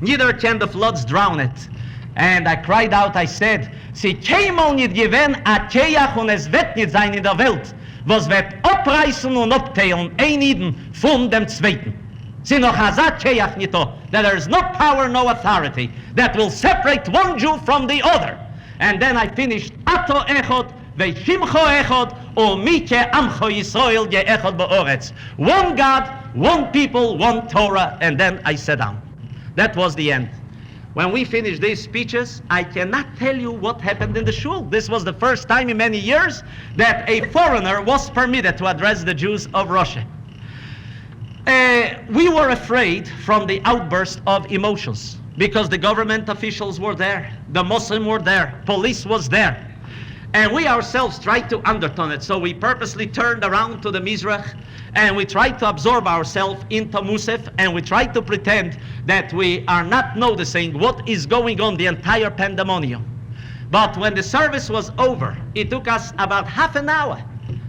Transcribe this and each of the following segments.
Neither can the floods drown it. And I cried out, I said, sie kämen nicht gewinn a Keach und es wird nicht sein in der Welt, was wird abreißen und abteilen, ein Iden von dem Zweiten. Sie noch hazat Keach nicht da, that there is no power, no authority, that will separate one Jew from the other. And then I finished, Ato Echot, Veishimcho Echot, O Mike Amcho Yisrael Ye Echot Ba'oretz. One God, one people, one Torah, and then I sat down. That was the end. When we finished these speeches, I cannot tell you what happened in the shul. This was the first time in many years that a foreigner was permitted to address the Jews of Russia. We were afraid from the outburst of emotions because the government officials were there, the Muslims were there, police was there. And we ourselves tried to undertone it, so we purposely turned around to the Mizrach and we tried to absorb ourselves into Musaf, and we tried to pretend that we are not noticing what is going on, the entire pandemonium. But when the service was over, it took us about half an hour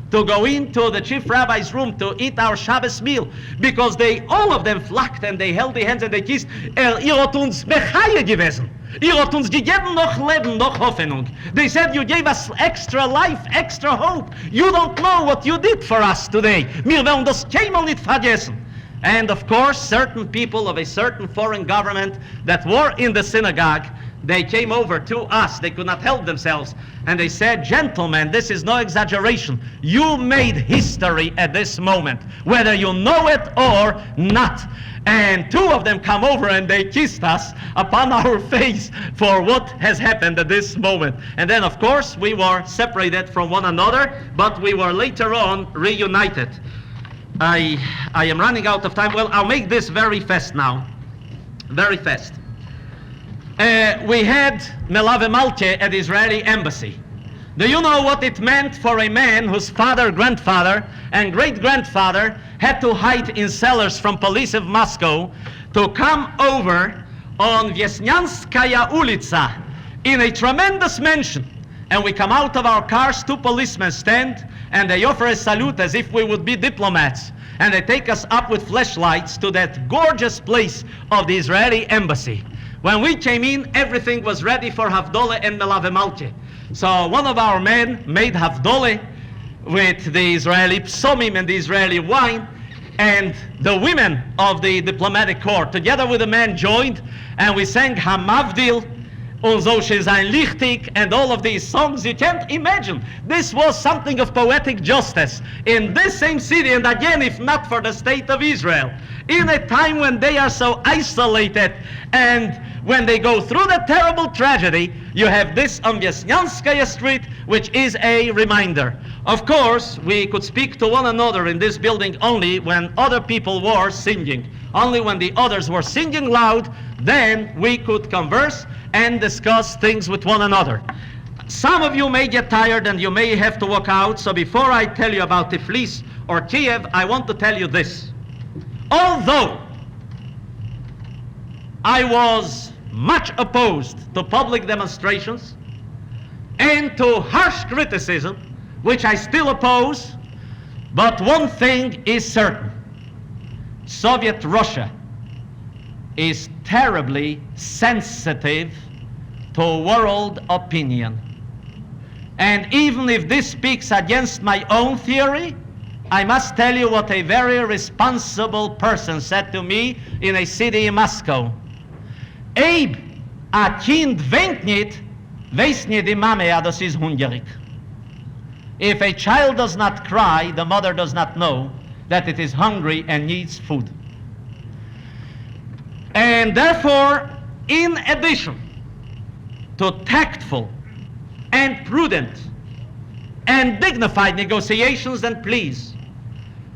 to go into the chief rabbi's room to eat our Shabbos meal, because they, all of them flocked and they held the hands and they kissed. Ihr habt uns Bechaye gewesen. Ihr habt uns gegeben noch Leben, noch Hoffnung. They said, you gave us extra life, extra hope. You don't know what you did for us today. Wir werden das keinmal nicht vergessen. And of course, certain people of a certain foreign government that were in the synagogue, they came over to us. They could not help themselves. And they said, gentlemen, this is no exaggeration. You made history at this moment, whether you know it or not. And two of them come over and they kissed us upon our face for what has happened at this moment. And then, of course, we were separated from one another, but we were later on reunited. I am running out of time. Well, I'll make this very fast now. Very fast. We had Melave Malke at the Israeli embassy. Do you know what it meant for a man whose father, grandfather, and great-grandfather had to hide in cellars from police of Moscow to come over on Vyesnyanskaya Ulica in a tremendous mansion? And we come out of our cars, two policemen stand, and they offer a salute as if we would be diplomats. And they take us up with flashlights to that gorgeous place of the Israeli embassy. When we came in, everything was ready for Havdalah and Melave Malke. So one of our men made Havdalah with the Israeli psomim and the Israeli wine, and the women of the diplomatic corps, together with the men, joined, and we sang Hamavdil, Und so she sein lichtig, and all of these songs. You can't imagine. This was something of poetic justice in this same city, and again, if not for the state of Israel, in a time when they are so isolated and when they go through the terrible tragedy, you have this on Vyesnyanskaya Street, which is a reminder. Of course, we could speak to one another in this building only when other people were singing. Only when the others were singing loud, then we could converse and discuss things with one another. Some of you may get tired and you may have to walk out, so before I tell you about Tbilisi or Kiev, I want to tell you this. Although I was much opposed to public demonstrations and to harsh criticism, which I still oppose, but one thing is certain. Soviet Russia is terribly sensitive to world opinion. And even if this speaks against my own theory, I must tell you what a very responsible person said to me in a city in Moscow. Abe, a kind weint nicht, weiß nicht die Mama, ja, das ist hungrig. If a child does not cry, the mother does not know that it is hungry and needs food. And therefore, in addition to tactful and prudent and dignified negotiations and pleas,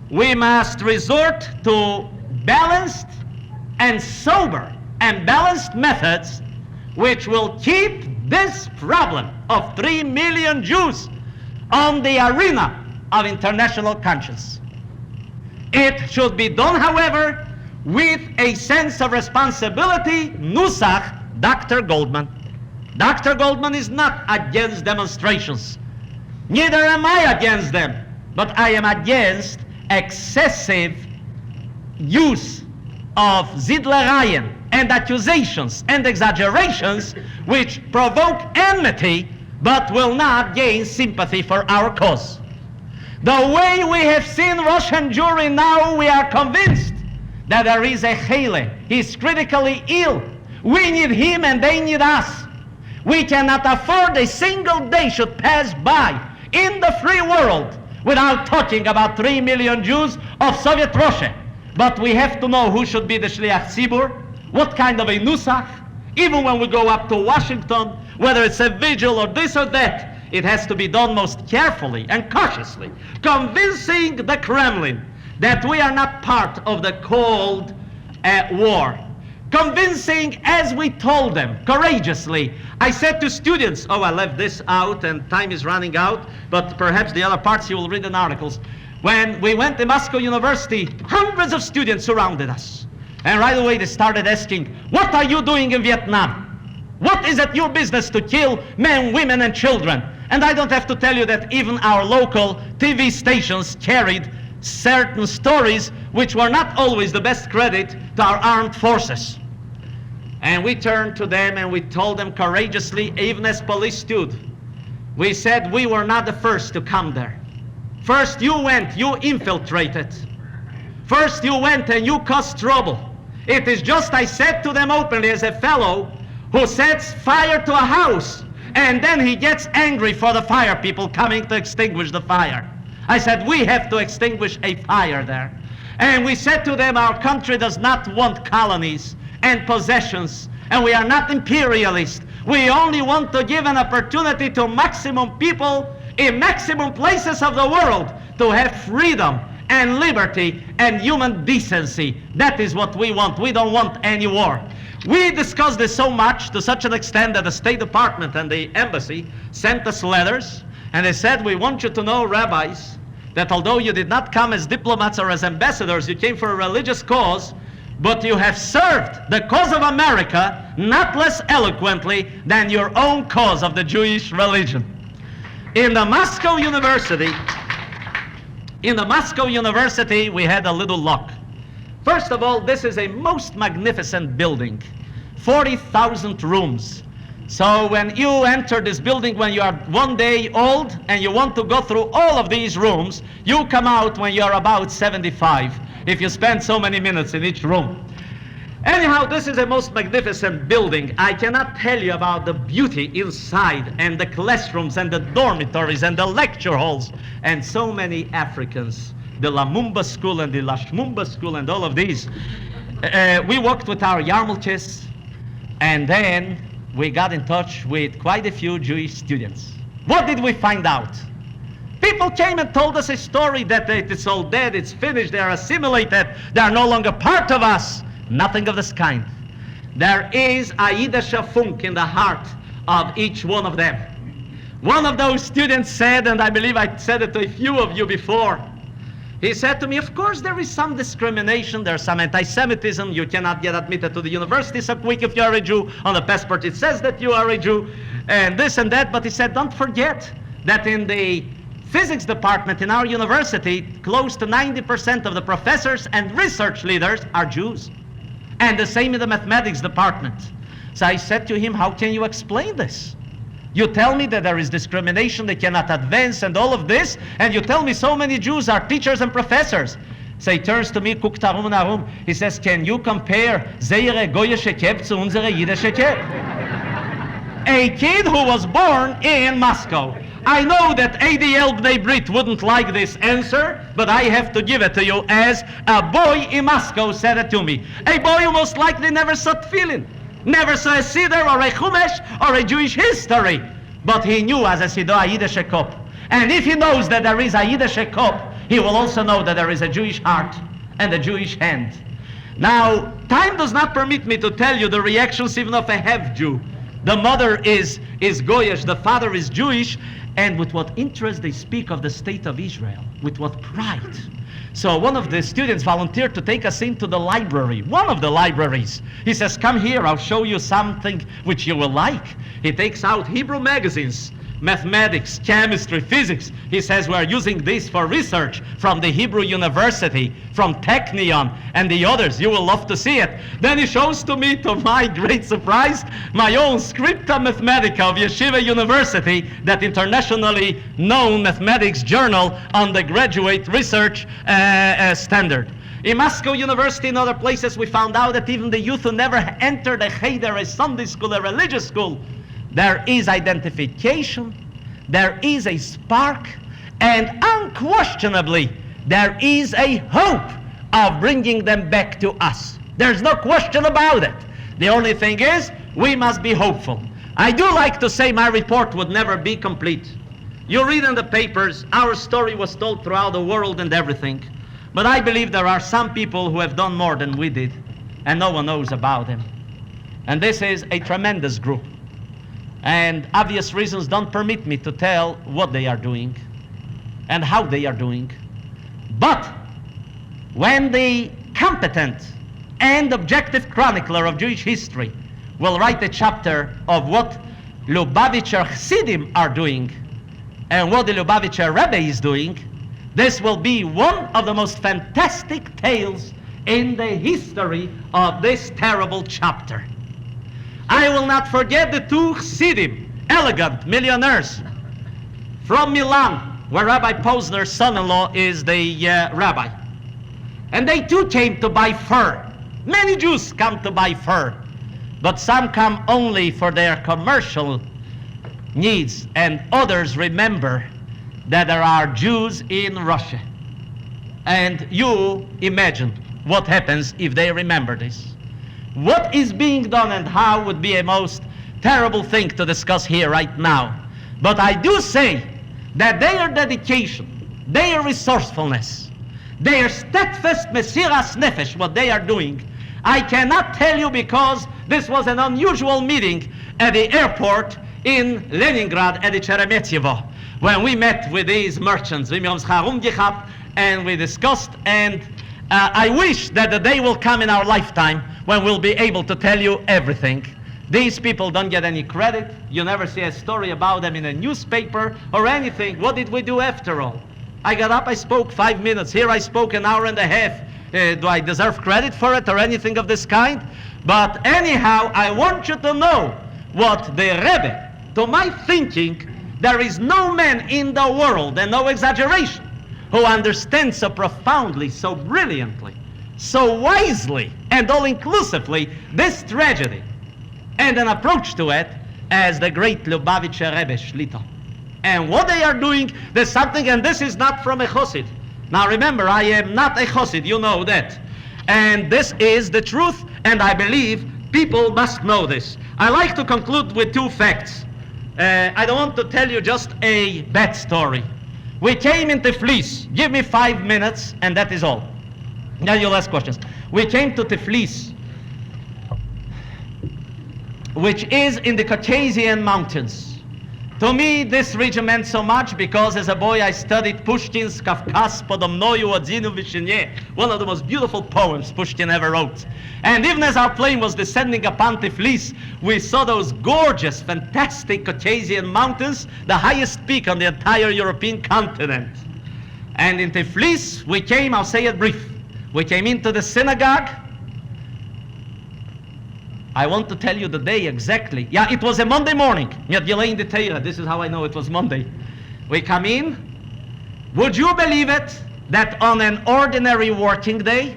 we must resort to balanced and sober and balanced methods which will keep this problem of 3 million Jews on the arena of international conscience. It should be done, however, with a sense of responsibility. Nusach, Dr. Goldman. Dr. Goldman is not against demonstrations. Neither am I against them. But I am against excessive use of Zidlereien and accusations and exaggerations which provoke enmity but will not gain sympathy for our cause. The way we have seen Russian Jewry now, we are convinced that there is a Hele. He's critically ill. We need him and they need us. We cannot afford a single day should pass by in the free world without talking about 3 million Jews of Soviet Russia. But we have to know who should be the Shliach Tzibur, what kind of a nusach. Even when we go up to Washington, whether it's a vigil or this or that, it has to be done most carefully and cautiously, convincing the Kremlin that we are not part of the Cold War. Convincing, as we told them, courageously. I said to students, I left this out and time is running out, but perhaps the other parts you will read in articles. When we went to Moscow University, hundreds of students surrounded us. And right away they started asking, what are you doing in Vietnam? What is it your business to kill men, women, and children? And I don't have to tell you that even our local TV stations carried certain stories which were not always the best credit to our armed forces. And we turned to them and we told them courageously, even as police stood, we said we were not the first to come there. First you went, you infiltrated. First you went and you caused trouble. It is just, I said to them openly, as a fellow who sets fire to a house and then he gets angry for the fire people coming to extinguish the fire. I said, we have to extinguish a fire there. And we said to them, our country does not want colonies and possessions, and we are not imperialist. We only want to give an opportunity to maximum people in maximum places of the world to have freedom and liberty and human decency. That is what we want. We don't want any war. We discussed this so much, to such an extent that the State Department and the embassy sent us letters, and they said, we want you to know, rabbis, that although you did not come as diplomats or as ambassadors, you came for a religious cause, but you have served the cause of America not less eloquently than your own cause of the Jewish religion. In the Moscow University, we had a little luck. First of all, this is a most magnificent building, 40,000 rooms. So when you enter this building when you are 1 day old and you want to go through all of these rooms, you come out when you are about 75, if you spend so many minutes in each room. Anyhow, this is a most magnificent building. I cannot tell you about the beauty inside, and the classrooms and the dormitories and the lecture halls, and so many Africans, the Lumumba School and the Lashmumba School and all of these. We worked with our yarmulkes, and then we got in touch with quite a few Jewish students. What did we find out? People came and told us a story that it's all dead, it's finished, they are assimilated, they are no longer part of us. Nothing of this kind. There is a Yiddish funk in the heart of each one of them. One of those students said, and I believe I said it to a few of you before, he said to me, of course there is some discrimination, there's some anti-Semitism, you cannot get admitted to the university so quick if you are a Jew, on the passport it says that you are a Jew, and this and that, but he said, don't forget that in the physics department in our university, close to 90% of the professors and research leaders are Jews. And the same in the mathematics department. So I said to him, how can you explain this? You tell me that there is discrimination, they cannot advance and all of this, and you tell me so many Jews are teachers and professors. So he turns to me, guckt herum, he says, can you compare Zeire Goyische Keb zu unsere Yiddische Keb? A kid who was born in Moscow. I know that ADL Bnei Brit wouldn't like this answer, but I have to give it to you as a boy in Moscow said it to me. A boy who most likely never saw tefillin, never saw a Siddur or a Chumash or a Jewish history, but he knew as a Siddur a Yiddish kop. And if he knows that there is a Yiddish kop, he will also know that there is a Jewish heart and a Jewish hand. Now, time does not permit me to tell you the reactions even of a half-Jew. The mother is Goyish, the father is Jewish, and with what interest they speak of the state of Israel, with what pride. So one of the students volunteered to take us into the library, one of the libraries. He says, come here, I'll show you something which you will like. He takes out Hebrew magazines mathematics, chemistry, physics. He says we're using this for research from the Hebrew University, from Technion, and the others. You will love to see it. Then he shows to me, to my great surprise, my own Scripta Mathematica of Yeshiva University, that internationally known mathematics journal on the graduate research standard. In Moscow University and other places, we found out that even the youth who never entered a cheder, a Sunday school, a religious school, there is identification, there is a spark, and unquestionably, there is a hope of bringing them back to us. There's no question about it. The only thing is, we must be hopeful. I do like to say my report would never be complete. You read in the papers, our story was told throughout the world and everything. But I believe there are some people who have done more than we did, and no one knows about them. And this is a tremendous group. And obvious reasons don't permit me to tell what they are doing and how they are doing. But when the competent and objective chronicler of Jewish history will write a chapter of what Lubavitcher Chassidim are doing and what the Lubavitcher Rebbe is doing, this will be one of the most fantastic tales in the history of this terrible chapter. I will not forget the two Chassidim, elegant millionaires from Milan, where Rabbi Posner's son-in-law is the rabbi. And they too came to buy fur. Many Jews come to buy fur, but some come only for their commercial needs, and others remember that there are Jews in Russia. And you imagine what happens if they remember this. What is being done and how would be a most terrible thing to discuss here right now. But I do say that their dedication, their resourcefulness, their steadfast mesiras nefesh, what they are doing, I cannot tell you because this was an unusual meeting at the airport in Leningrad at the Sheremetyevo, when we met with these merchants, and we discussed, and I wish that the day will come in our lifetime when we'll be able to tell you everything. These people don't get any credit. You never see a story about them in a newspaper or anything. What did we do after all? I got up, I spoke 5 minutes. Here I spoke an hour and a half. Do I deserve credit for it or anything of this kind? But anyhow, I want you to know what the Rebbe, to my thinking, there is no man in the world, and no exaggeration, who understands so profoundly, so brilliantly, so wisely, and all-inclusively this tragedy and an approach to it as the great Lubavitcher Rebbe Shlita. And what they are doing, there's something, and this is not from a Chassid. Now remember, I am not a Chassid, you know that. And this is the truth, and I believe people must know this. I like to conclude with two facts. I don't want to tell you just a bad story. We came into Tbilisi. Give me 5 minutes, and that is all. Then you'll ask questions. We came to Tbilisi, which is in the Caucasian mountains. To me, this region meant so much because as a boy I studied Pushkin's Kafkas Podomnoyu Odzinu Vishnye, one of the most beautiful poems Pushkin ever wrote. And even as our plane was descending upon Tbilisi, we saw those gorgeous, fantastic Caucasian mountains, the highest peak on the entire European continent. And in Tbilisi, we came, I'll say it brief, we came into the synagogue. I want to tell you the day exactly. Yeah, it was a Monday morning. This is how I know it was Monday. We come in. Would you believe it that on an ordinary working day,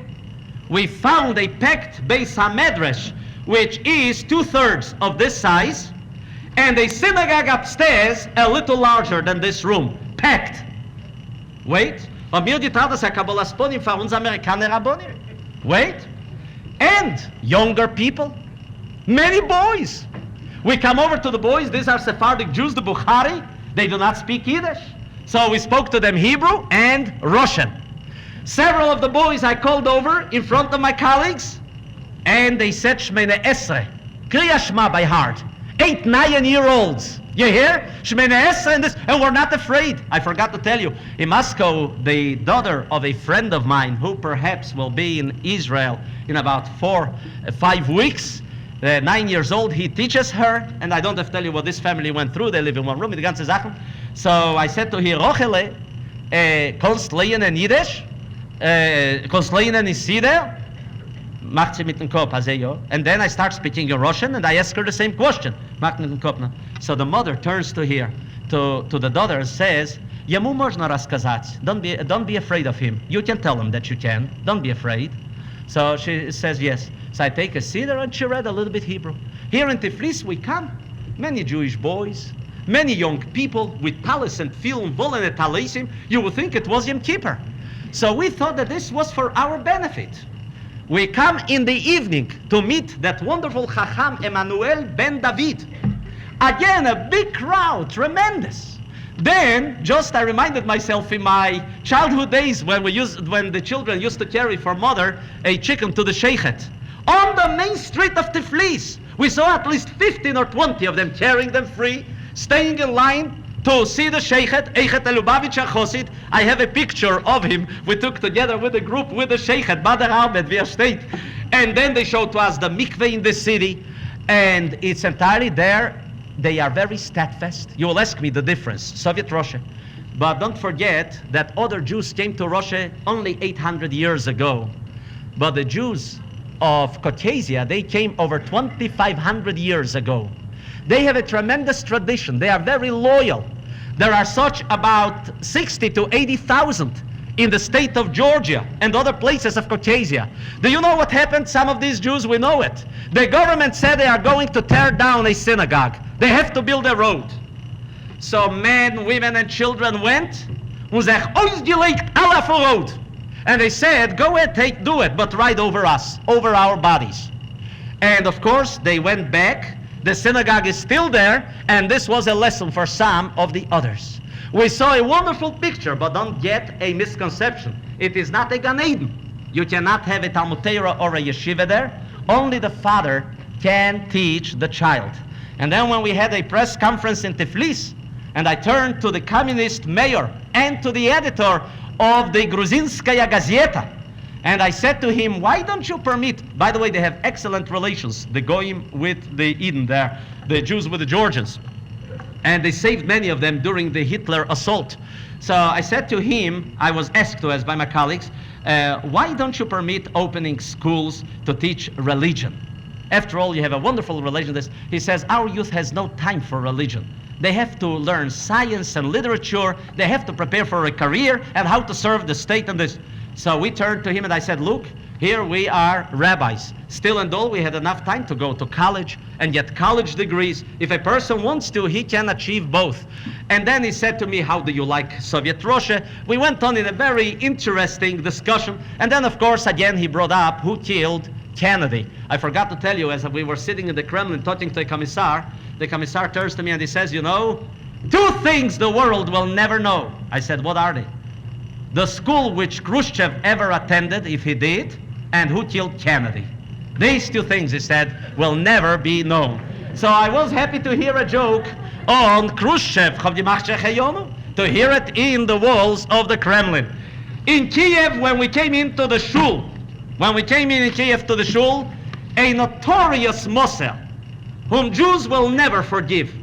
we found a packed Beis HaMedrash, which is 2/3 of this size, and a synagogue upstairs a little larger than this room, packed. Wait. Wait. And younger people. Many boys. We come over to the boys. These are Sephardic Jews, the Bukhari. They do not speak Yiddish. So we spoke to them Hebrew and Russian. Several of the boys I called over in front of my colleagues, and they said Shmene Esre, Kriya Shema by heart. 8, 9-year-olds. You hear? Shmene Esre and this, and we're not afraid. I forgot to tell you, in Moscow, the daughter of a friend of mine, who perhaps will be in Israel in about 4-5 weeks, 9 years old. He teaches her, and I don't have to tell you what this family went through. They live in one room, die ganze Sachen. So I said to her, Rochele, kannst lernen in Yiddish? Kannst lernen in Siddur? Macht sie mit dem Kopf, also ja. And then I start speaking in Russian, and I ask her the same question. Macht mit dem Kopf. So the mother turns to her, to the daughter, and says, Ему можно рассказать. Don't be afraid of him. You can tell him that you can. Don't be afraid. So she says yes. So I take a siddur, and she read a little bit Hebrew. Here in Tbilisi we come, many Jewish boys, many young people with talis and film, wollen et talisim. You would think it was Yom Kippur. So we thought that this was for our benefit. We come in the evening to meet that wonderful Chacham Emmanuel ben David. Again, a big crowd, tremendous. Then, just I reminded myself in my childhood days when the children used to carry for mother a chicken to the sheikhet. On the main street of Tbilisi, we saw at least 15 or 20 of them carrying them free, staying in line to see the sheikhet, Eichet Elubavitch HaChosid. I have a picture of him. We took together with a group with the sheikhet, Badr Ahmed, via state. And then they showed to us the mikveh in the city, and it's entirely there. They are very steadfast. You will ask me the difference, Soviet Russia. But don't forget that other Jews came to Russia only 800 years ago. But the Jews of Caucasia, they came over 2,500 years ago. They have a tremendous tradition. They are very loyal. There are such about 60 to 80,000 in the state of Georgia and other places of Caucasia. Do you know what happened? Some of these Jews, we know it. The government said they are going to tear down a synagogue. They have to build a road. So men, women, and children went und sich ausgelegt alle auf the road. And they said, go ahead, do it, but right over us, over our bodies. And of course, they went back. The synagogue is still there, and this was a lesson for some of the others. We saw a wonderful picture, but don't get a misconception. It is not a Gan Eden. You cannot have a Talmud Torah or a yeshiva there. Only the father can teach the child. And then when we had a press conference in Tbilisi, and I turned to the communist mayor and to the editor of the Gruzinskaya Gazeta, and I said to him, why don't you permit, by the way, they have excellent relations, the Goyim with the Eden there, the Jews with the Georgians. And they saved many of them during the Hitler assault. So I said to him, I was asked to, as by my colleagues, why don't you permit opening schools to teach religion? After all, you have a wonderful religion. He says, our youth has no time for religion. They have to learn science and literature. They have to prepare for a career and how to serve the state and this. So we turned to him and I said, look, here we are rabbis. Still and all, we had enough time to go to college and get college degrees. If a person wants to, he can achieve both. And then he said to me, how do you like Soviet Russia? We went on in a very interesting discussion. And then, of course, again, he brought up who killed Kennedy. I forgot to tell you, as we were sitting in the Kremlin talking to a commissar, the commissar turns to me and he says, you know, two things the world will never know. I said, what are they? The school which Khrushchev ever attended, if he did, and who killed Kennedy. These two things, he said, will never be known. So I was happy to hear a joke on Khrushchev, to hear it in the walls of the Kremlin. In Kiev, when we came into the shul, when we came in Kiev to the shul, a notorious Moser, whom Jews will never forgive.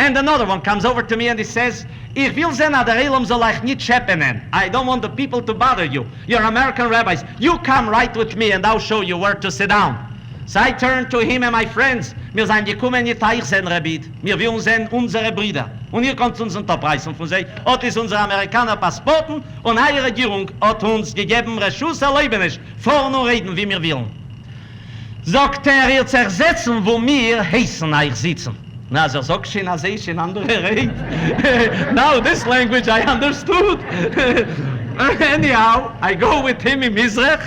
And another one comes over to me and he says, Ich will sehen, der Elam soll euch nicht scheppenen. I don't want the people to bother you. You're American rabbis. You come right with me and I'll show you where to sit down. So I turned to him and my friends. Wir sind gekommen nicht euch sehen, Rebbe. Wir wollen sehen unsere Brüder. Und ihr könnt uns unterpreisen von sie. Ot ist unsere Amerikaner Passporten und eure Regierung hat uns gegeben Rechus erlebnis. Vorne reden, wie wir wollen. Sagt ihr zersetzen, wo wir heißen euch sitzen. Now, this language I understood. Anyhow, I go with him in Mizrach,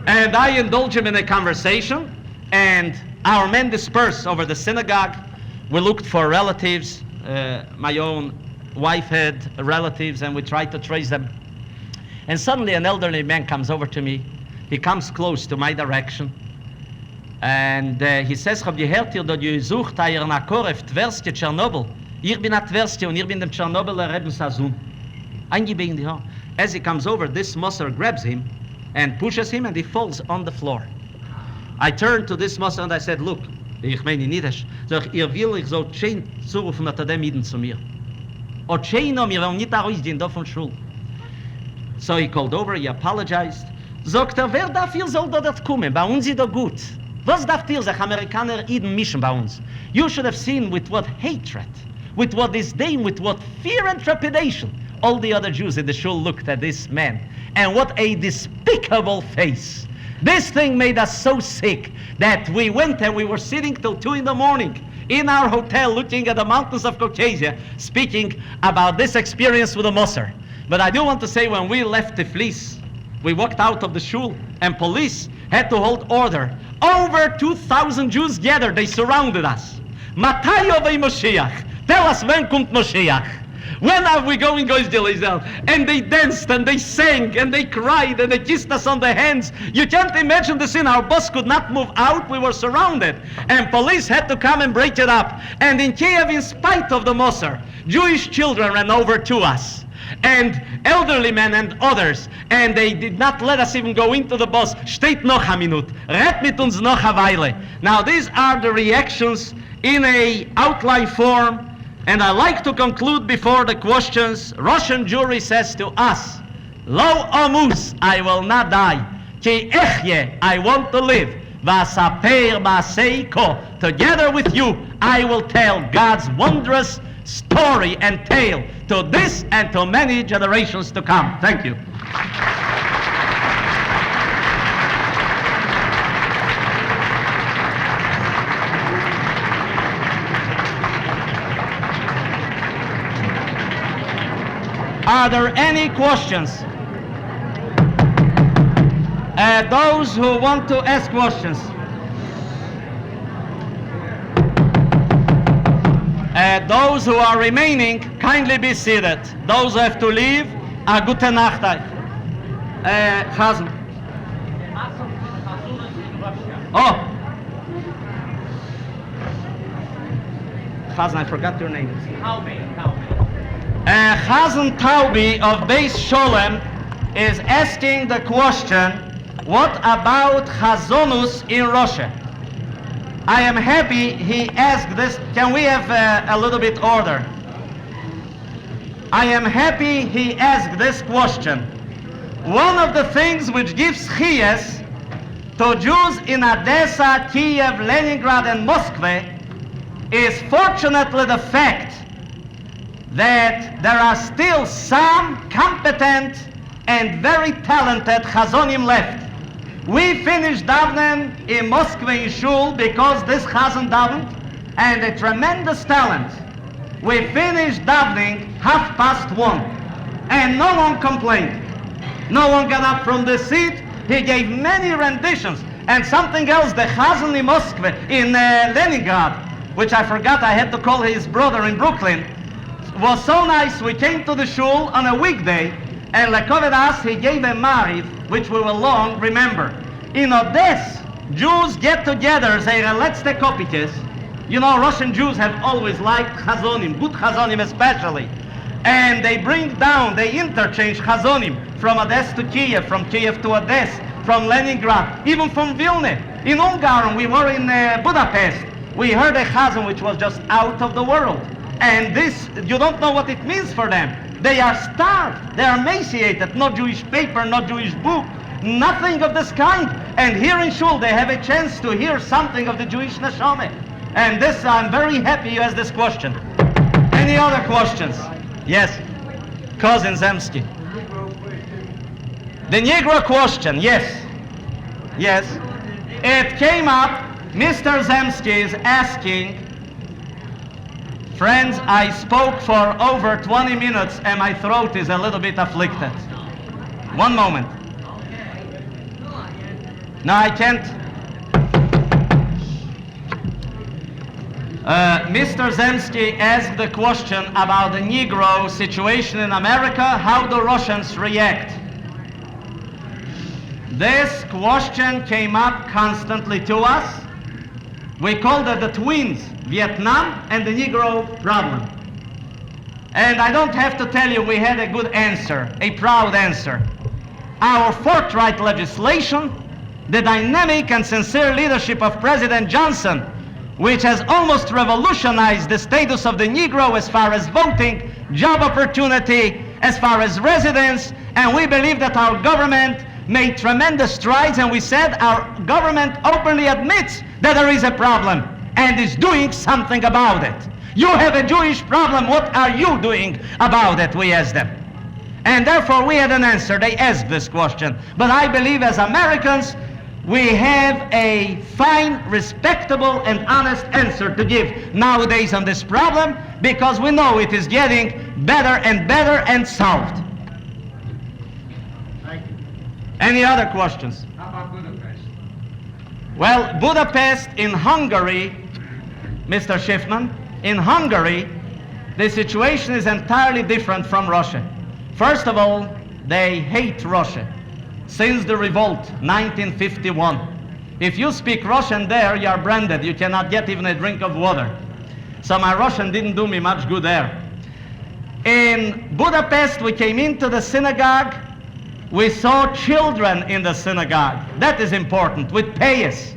and I indulge him in a conversation, and our men disperse over the synagogue. We looked for relatives. My own wife had relatives, and we tried to trace them. And suddenly an elderly man comes over to me. He comes close to my direction. And he says, hab gehört ihr, dass ihr sucht euren Akkord auf Tversky, Tschernobyl. Ich bin at Tversky und ich bin dem Tschernobyler Rebbe's Sohn. Eingebiegen die Hand. As he comes over, this Moser grabs him and pushes him and he falls on the floor. I turned to this Moser and I said, look, Ich meine in Niedisch. Sag ich, will, ich soll schön zurufen, dass dem Iden zu mir. Und schön, wir wollen nicht rausgehen, da von Schule. So he called over, he apologized. Sagt wer dafür soll da das kommen? Bei uns ist doch gut. Was darf ihr sich Amerikaner Iden mischen bei uns? You should have seen with what hatred, with what disdain, with what fear and trepidation all the other Jews in the shul looked at this man. And what a despicable face. This thing made us so sick that we went and we were sitting till 2 in the morning in our hotel looking at the mountains of Caucasia, speaking about this experience with the Moser. But I do want to say, when we left Tbilisi, we walked out of the shul and police had to hold order. Over 2,000 Jews gathered, they surrounded us. Matai ovei Moshiach. Tell us, when kommt Moshiach? When are we going, guys, and they danced and they sang and they cried and they kissed us on the hands. You can't imagine the scene. Our bus could not move out. We were surrounded. And police had to come and break it up. And in Kiev, in spite of the Moser, Jewish children ran over to us. And elderly men and others. And they did not let us even go into the bus. Steht noch a minut. Red mit uns noch a Weile. Now these are the reactions in a outline form. And I like to conclude before the questions. Russian jury says to us, Lo omus, I will not die. Ki echye, I want to live. Vasaper maseiko, together with you, I will tell God's wondrous story and tale to this and to many generations to come. Thank you. Are there any questions? Those who want to ask questions. Those who are remaining, kindly be seated. Those who have to leave, a gute Nacht. Chazan. Oh. Chazan, I forgot your name. Chazan Taubi of Beis Sholem is asking the question, what about Chazonus in Russia? I am happy he asked this. Can we have a little bit order? I am happy he asked this question. One of the things which gives chiyes to Jews in Odessa, Kiev, Leningrad and Moscow is fortunately the fact that there are still some competent and very talented Chazonim left. We finished davening in Moscow in Shul because this Chazan davened, and a tremendous talent. We finished davening 1:30, and no one complained. No one got up from the seat. He gave many renditions, and something else, the Chazan in Moscow, in Leningrad, which I forgot, I had to call his brother in Brooklyn, was so nice. We came to the shul on a weekday, and Lekovedas, he gave a mariv, which we will long remember. In Odessa, Jews get together, say, let's take copies. You know, Russian Jews have always liked Chazonim, good Chazonim especially. And they bring down, they interchange Chazonim from Odessa to Kiev, from Kiev to Odessa, from Leningrad, even from Vilna. In Ungarn, we were in Budapest. We heard a Chazon which was just out of the world. And this, you don't know what it means for them. They are starved, they are emaciated, no Jewish paper, no Jewish book, nothing of this kind. And here in Shul, they have a chance to hear something of the Jewish neshama. And this, I'm very happy you asked this question. Any other questions? Yes. Cousin Zemsky. The Negro question, yes. Yes. It came up, Mr. Zemsky is asking, friends, I spoke for over 20 minutes and my throat is a little bit afflicted. One moment. No, I can't. Mr. Zemsky asked the question about the Negro situation in America, how the Russians react. This question came up constantly to us. We called it the twins, Vietnam and the Negro problem. And I don't have to tell you we had a good answer, a proud answer. Our forthright legislation, the dynamic and sincere leadership of President Johnson, which has almost revolutionized the status of the Negro as far as voting, job opportunity, as far as residence, and we believe that our government made tremendous strides, and we said our government openly admits that there is a problem and is doing something about it. You have a Jewish problem, what are you doing about it, we asked them. And therefore we had an answer. They asked this question. But I believe as Americans, we have a fine, respectable, and honest answer to give nowadays on this problem, because we know it is getting better and better and solved. Thank you. Any other questions? How about Budapest? Well, Budapest in Hungary, Mr. Schiffman, in Hungary, the situation is entirely different from Russia. First of all, they hate Russia. Since the revolt, 1951. If you speak Russian there, you are branded. You cannot get even a drink of water. So my Russian didn't do me much good there. In Budapest, we came into the synagogue. We saw children in the synagogue. That is important, with payas.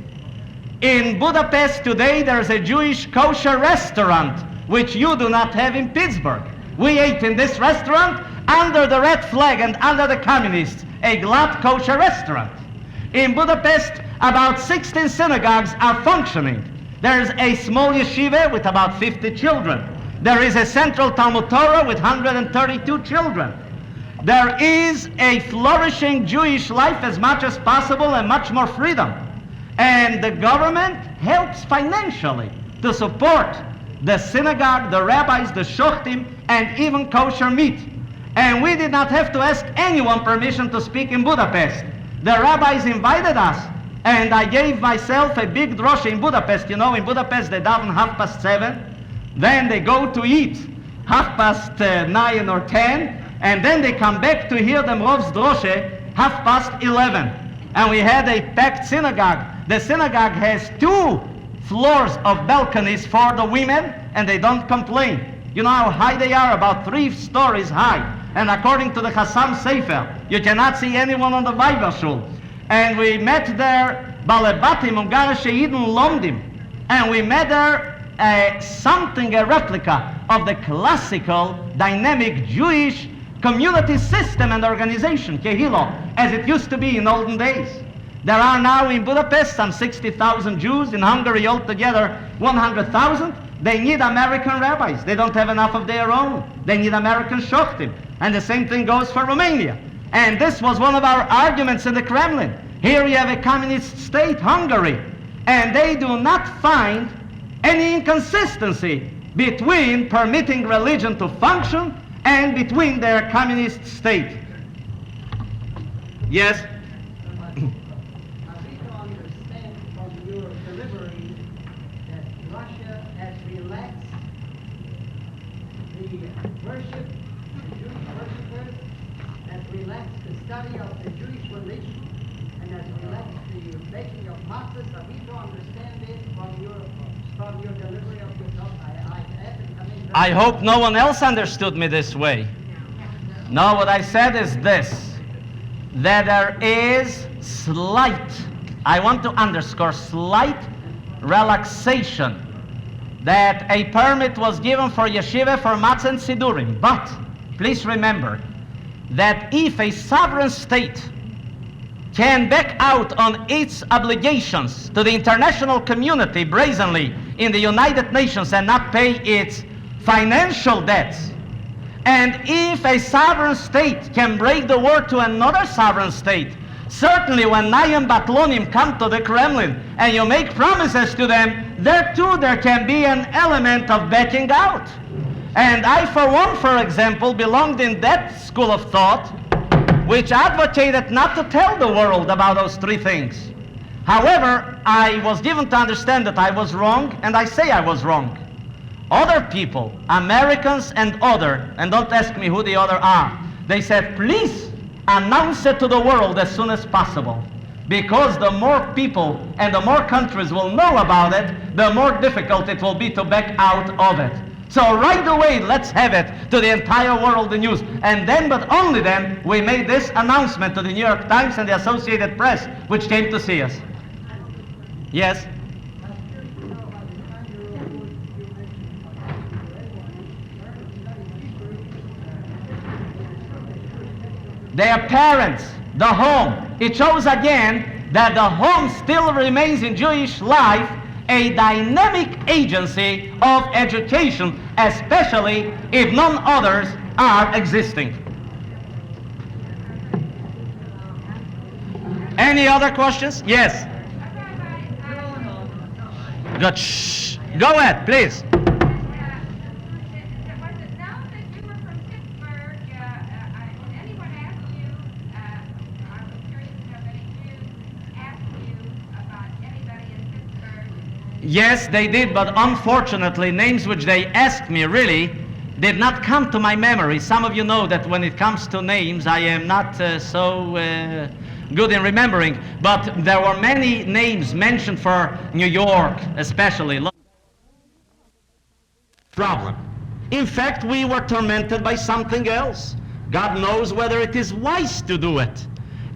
In Budapest today, there's a Jewish kosher restaurant, which you do not have in Pittsburgh. We ate in this restaurant under the red flag and under the communists, a glad kosher restaurant. In Budapest, about 16 synagogues are functioning. There's a small yeshiva with about 50 children. There is a central Talmud Torah with 132 children. There is a flourishing Jewish life as much as possible and much more freedom. And the government helps financially to support the synagogue, the rabbis, the shochtim, and even kosher meat. And we did not have to ask anyone permission to speak in Budapest. The rabbis invited us, and I gave myself a big drosha in Budapest. You know, in Budapest they daven 7:30, then they go to eat 9:30 or 10, and then they come back to hear the Rov's drosha 11:30. And we had a packed synagogue. The synagogue has 2 floors of balconies for the women, and they don't complain. You know how high they are? About 3 stories high. And according to the Chassam Sefer, you cannot see anyone on the Weiberschul. And we met there Balebatim, Ungarische Yidden Lomdim. And we met there a replica of the classical, dynamic Jewish community system and organization, Kehilo, as it used to be in olden days. There are now in Budapest some 60,000 Jews, in Hungary altogether 100,000. They need American rabbis. They don't have enough of their own. They need American shochtim. And the same thing goes for Romania. And this was one of our arguments in the Kremlin. Here you have a communist state, Hungary, and they do not find any inconsistency between permitting religion to function and between their communist state. Yes? I need to understand from your delivery that Russia has relaxed the worship, the Jewish worshippers, has relaxed the study of the Jewish religion, and has relaxed the making of matzahs. I need to understand this from your delivery of your talk. I hope no one else understood me this way. No, what I said is this, that there is slight, I want to underscore, slight relaxation, that a permit was given for yeshiva for matzah and sidurim. But please remember that if a sovereign state can back out on its obligations to the international community brazenly in the United Nations and not pay its financial debts, and if a sovereign state can break the word to another sovereign state, certainly when Nayim Batlonim come to the Kremlin and you make promises to them, there too there can be an element of backing out. And I, for one, for example, belonged in that school of thought which advocated not to tell the world about those 3 things. However, I was given to understand that I was wrong, and I say I was wrong. Other people, Americans and other, and don't ask me who the other are, they said, please announce it to the world as soon as possible, because the more people and the more countries will know about it, the more difficult it will be to back out of it. So right away, let's have it to the entire world, the news. And then, but only then, we made this announcement to the New York Times and the Associated Press, which came to see us. Yes? I'm curious to know how the their parents, the home. It shows again that the home still remains in Jewish life a dynamic agency of education, especially if none others are existing. Any other questions? Yes. Good. Shh. Go ahead, please. Yes, they did, but unfortunately, names which they asked me really did not come to my memory. Some of you know that when it comes to names, I am not so good in remembering, but there were many names mentioned for New York, especially. Problem. In fact, we were tormented by something else. God knows whether it is wise to do it.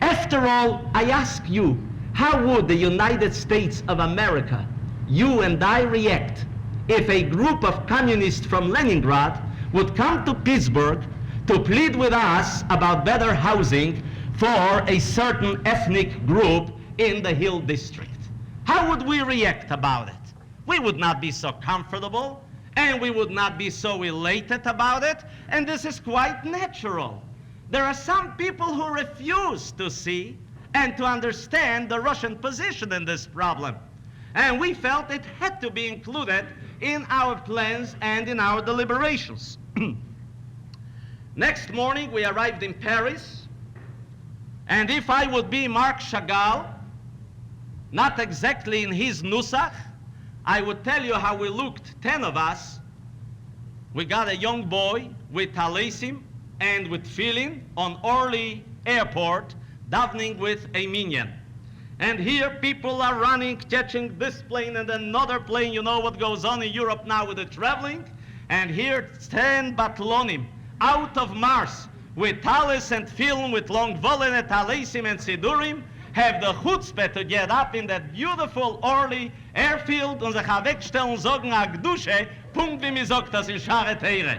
After all, I ask you, how would the United States of America, you and I, react if a group of communists from Leningrad would come to Pittsburgh to plead with us about better housing for a certain ethnic group in the Hill District? How would we react about it? We would not be so comfortable, and we would not be so elated about it, and this is quite natural. There are some people who refuse to see and to understand the Russian position in this problem, and we felt it had to be included in our plans and in our deliberations. Next morning we arrived in Paris, and if I would be Marc Chagall, not exactly in his nusach, I would tell you how we looked, 10 of us. We got a young boy with talisim and with tefillin on Orly Airport, davening with a minyan. And here people are running, catching this plane and another plane. You know what goes on in Europe now with the traveling. And here 10 batlonim out of Mars with talis and tefillin, with long volene, talisim and sidurim, have the chutzpah to get up in that beautiful Orly airfield und sich wegstellen und sagen, Agdushe, Punkt wie mir sagt das in Schare Teire.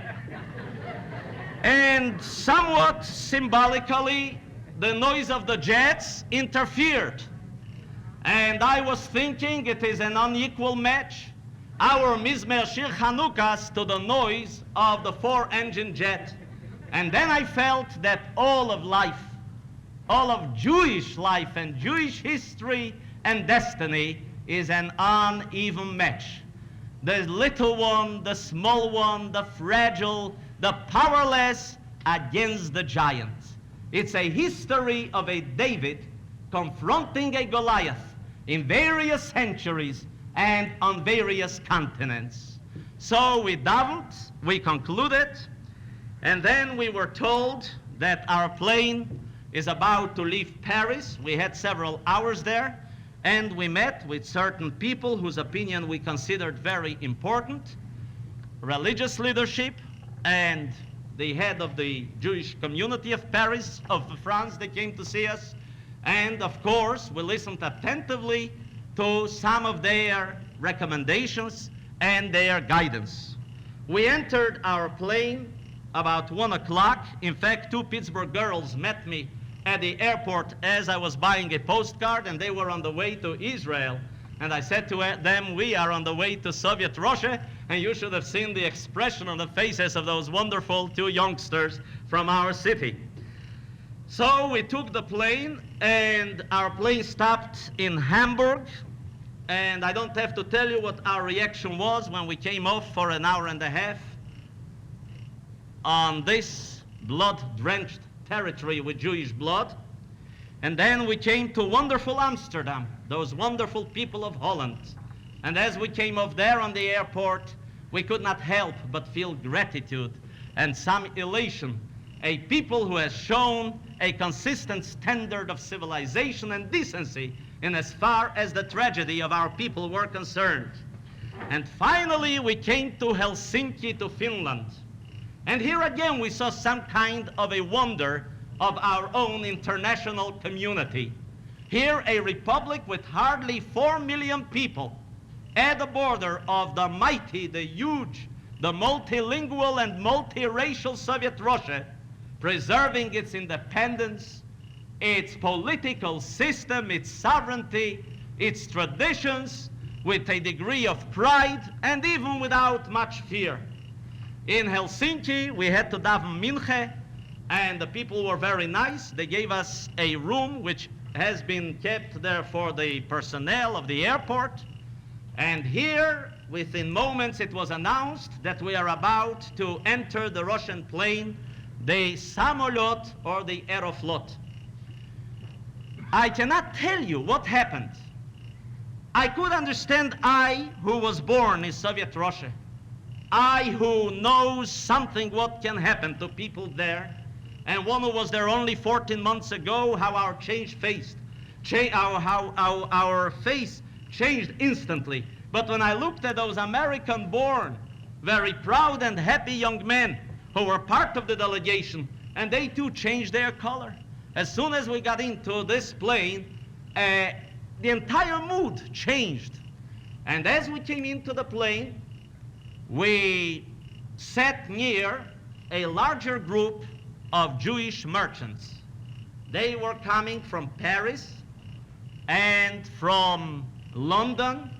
And somewhat symbolically, the noise of the jets interfered. And I was thinking it is an unequal match. Our Mizmer Shir Chanukas to the noise of the 4-engine jet. And then I felt that all of life, all of Jewish life and Jewish history and destiny is an uneven match. The little one, the small one, the fragile, the powerless against the giant. It's a history of a David confronting a Goliath in various centuries and on various continents. So we davened, we concluded, and then we were told that our plane is about to leave Paris. We had several hours there, and we met with certain people whose opinion we considered very important, religious leadership, and the head of the Jewish community of Paris, of France, they came to see us. And of course, we listened attentively to some of their recommendations and their guidance. We entered our plane about 1 o'clock. In fact, 2 Pittsburgh girls met me at the airport as I was buying a postcard, and they were on the way to Israel. And I said to them, we are on the way to Soviet Russia, and you should have seen the expression on the faces of those wonderful 2 youngsters from our city. So we took the plane, and our plane stopped in Hamburg, and I don't have to tell you what our reaction was when we came off for an hour and a half on this blood-drenched territory with Jewish blood. And then we came to wonderful Amsterdam, those wonderful people of Holland. And as we came off there on the airport, we could not help but feel gratitude and some elation. A people who has shown a consistent standard of civilization and decency in as far as the tragedy of our people were concerned. And finally, we came to Helsinki, to Finland. And here again, we saw some kind of a wonder of our own international community. Here, a republic with hardly 4 million people at the border of the mighty, the huge, the multilingual and multiracial Soviet Russia, preserving its independence, its political system, its sovereignty, its traditions, with a degree of pride and even without much fear. In Helsinki, we had to daven minche, and the people were very nice. They gave us a room which has been kept there for the personnel of the airport. And here, within moments, it was announced that we are about to enter the Russian plane, the Samolyot or the Aeroflot. I cannot tell you what happened. I could understand, I who was born in Soviet Russia, I who knows something what can happen to people there, and one who was there only 14 months ago, how our our face changed instantly. But when I looked at those American-born, very proud and happy young men who were part of the delegation, and they too changed their color. As soon as we got into this plane, the entire mood changed. And as we came into the plane, we sat near a larger group of Jewish merchants. They were coming from Paris and from London,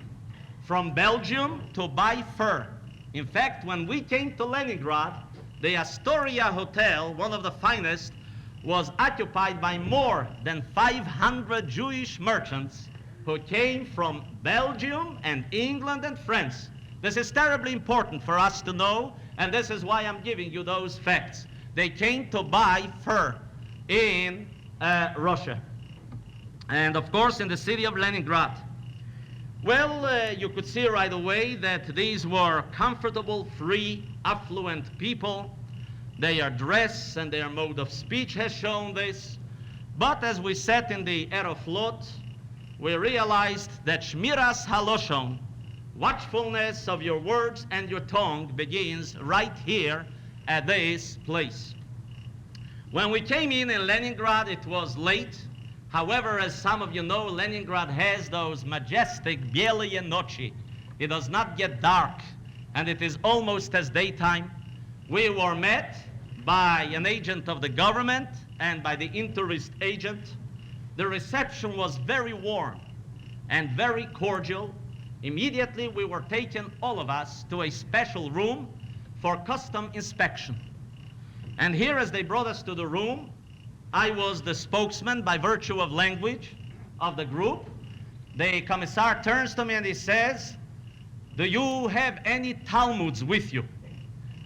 from Belgium to buy fur. In fact, when we came to Leningrad, the Astoria Hotel, one of the finest, was occupied by more than 500 Jewish merchants who came from Belgium and England and France. This is terribly important for us to know, and this is why I'm giving you those facts. They came to buy fur in Russia, and of course in the city of Leningrad. Well, you could see right away that these were comfortable, free, affluent people. Their dress and their mode of speech has shown this. But as we sat in the Aeroflot, we realized that Shmiras Haloshon, watchfulness of your words and your tongue, begins right here at this place. When we came in Leningrad, it was late. However, as some of you know, Leningrad has those majestic Bieleye Nochi. It does not get dark, and it is almost as daytime. We were met by an agent of the government and by the interest agent. The reception was very warm and very cordial. Immediately we were taken, all of us, to a special room for custom inspection. And here, as they brought us to the room, I was the spokesman by virtue of language of the group. The commissar turns to me and he says, "Do you have any Talmuds with you?"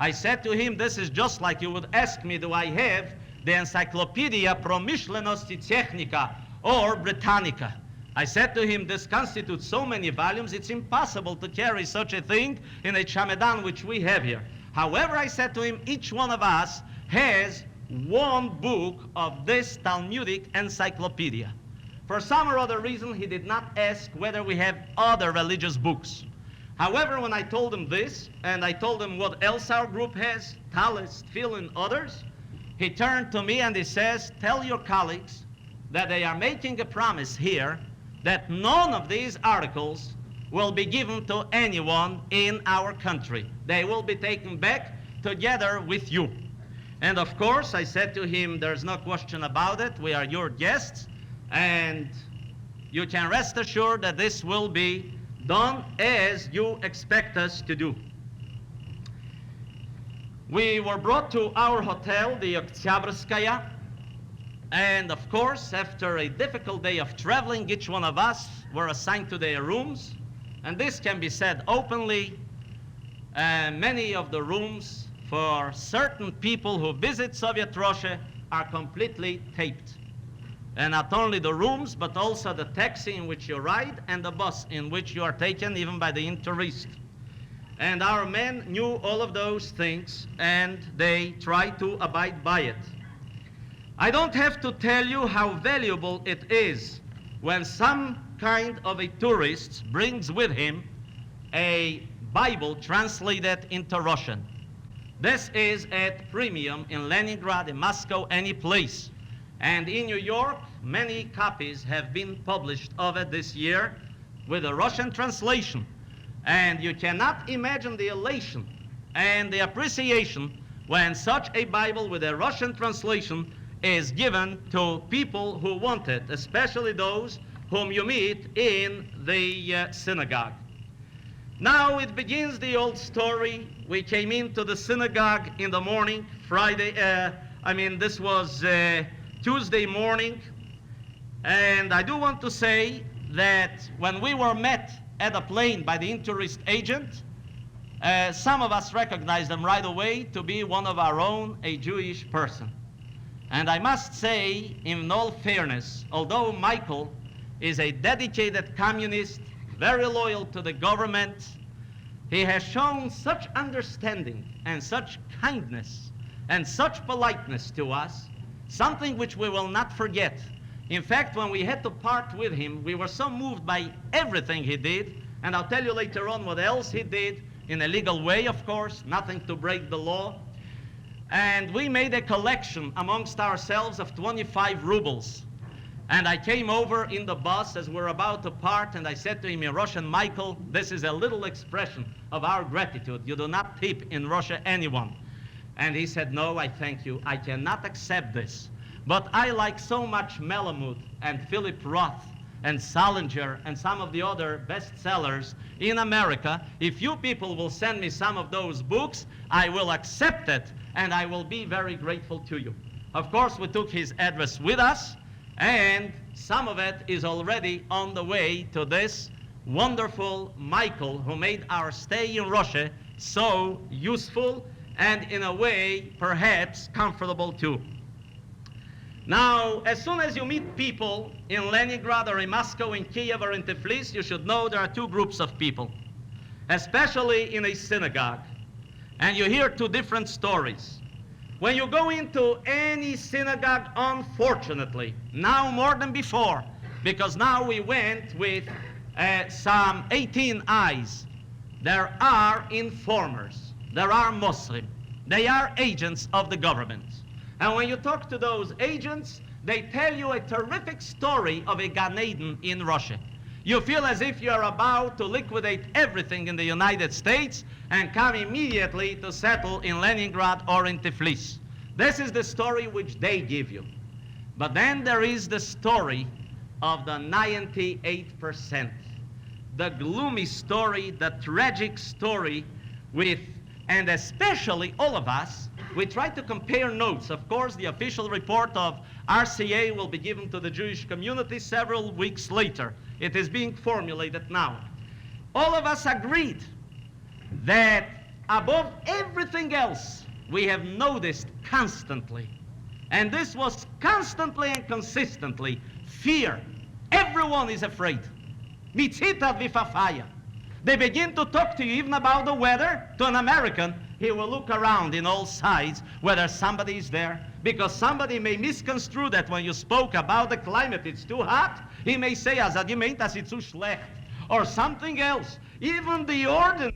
I said to him, this is just like you would ask me, do I have the Encyclopedia Promyshlenosti Technica or Britannica? I said to him, this constitutes so many volumes, it's impossible to carry such a thing in a chamedan which we have here. However, I said to him, each one of us has one book of this Talmudic encyclopedia. For some or other reason, he did not ask whether we have other religious books. However, when I told him this, and I told him what else our group has, Talis, Tfil, and others, he turned to me and he says, tell your colleagues that they are making a promise here that none of these articles will be given to anyone in our country. They will be taken back together with you. And of course, I said to him, there's no question about it. We are your guests, and you can rest assured that this will be done as you expect us to do. We were brought to our hotel, the Oktyabrskaya, and of course, after a difficult day of traveling, each one of us were assigned to their rooms, and this can be said openly. Many of the rooms for certain people who visit Soviet Russia are completely taped. And not only the rooms, but also the taxi in which you ride and the bus in which you are taken, even by the interest. And our men knew all of those things, and they tried to abide by it. I don't have to tell you how valuable it is when some kind of a tourist brings with him a Bible translated into Russian. This is at premium in Leningrad, in Moscow, any place. And in New York, many copies have been published of it this year with a Russian translation. And you cannot imagine the elation and the appreciation when such a Bible with a Russian translation is given to people who want it, especially those whom you meet in the synagogue. Now it begins the old story. We came into the synagogue in the morning, this was Tuesday morning, and I do want to say that when we were met at a plane by the tourist agent, some of us recognized him right away to be one of our own, a Jewish person. And I must say, in all fairness, although Michael is a dedicated communist, very loyal to the government, he has shown such understanding and such kindness and such politeness to us, something which we will not forget. In fact, when we had to part with him, we were so moved by everything he did, and I'll tell you later on what else he did, in a legal way, of course, nothing to break the law. And we made a collection amongst ourselves of 25 rubles. And I came over in the bus as we're about to part, and I said to him in Russian, Michael, this is a little expression of our gratitude. You do not tip in Russia anyone. And he said, no, I thank you. I cannot accept this. But I like so much Malamud and Philip Roth and Salinger and some of the other bestsellers in America. If you people will send me some of those books, I will accept it, and I will be very grateful to you. Of course, we took his address with us, and some of it is already on the way to this wonderful Michael, who made our stay in Russia so useful and in a way perhaps comfortable too. Now, as soon as you meet people in Leningrad or in Moscow, in Kiev or in Tbilisi, you should know there are two groups of people, especially in a synagogue. And you hear two different stories. When you go into any synagogue, unfortunately, now more than before, because now we went with some 18 eyes, there are informers, there are Muslims, they are agents of the government. And when you talk to those agents, they tell you a terrific story of a Gan Eden in Russia. You feel as if you're about to liquidate everything in the United States and come immediately to settle in Leningrad or in Tbilisi. This is the story which they give you. But then there is the story of the 98%, the gloomy story, the tragic story with, and especially all of us, we try to compare notes. Of course, the official report of RCA will be given to the Jewish community several weeks later. It is being formulated now. All of us agreed that above everything else, we have noticed constantly, and this was constantly and consistently, fear. Everyone is afraid. Mitzita v'fafaya. They begin to talk to you even about the weather. To an American, he will look around in all sides whether somebody is there, because somebody may misconstrue that when you spoke about the climate, it's too hot. He may say, "As it's too schlecht," or something else. Even the ordinary.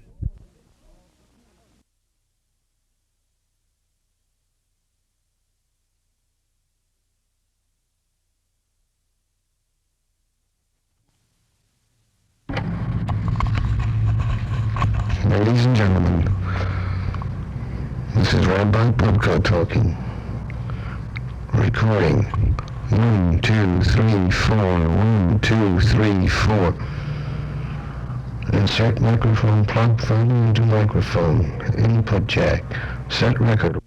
Ladies and gentlemen, this is Rabbi Poupko talking. Recording. 1, 2, 3, 4. 1, 2, 3, 4. Insert microphone plug further into microphone. Input jack. Set record.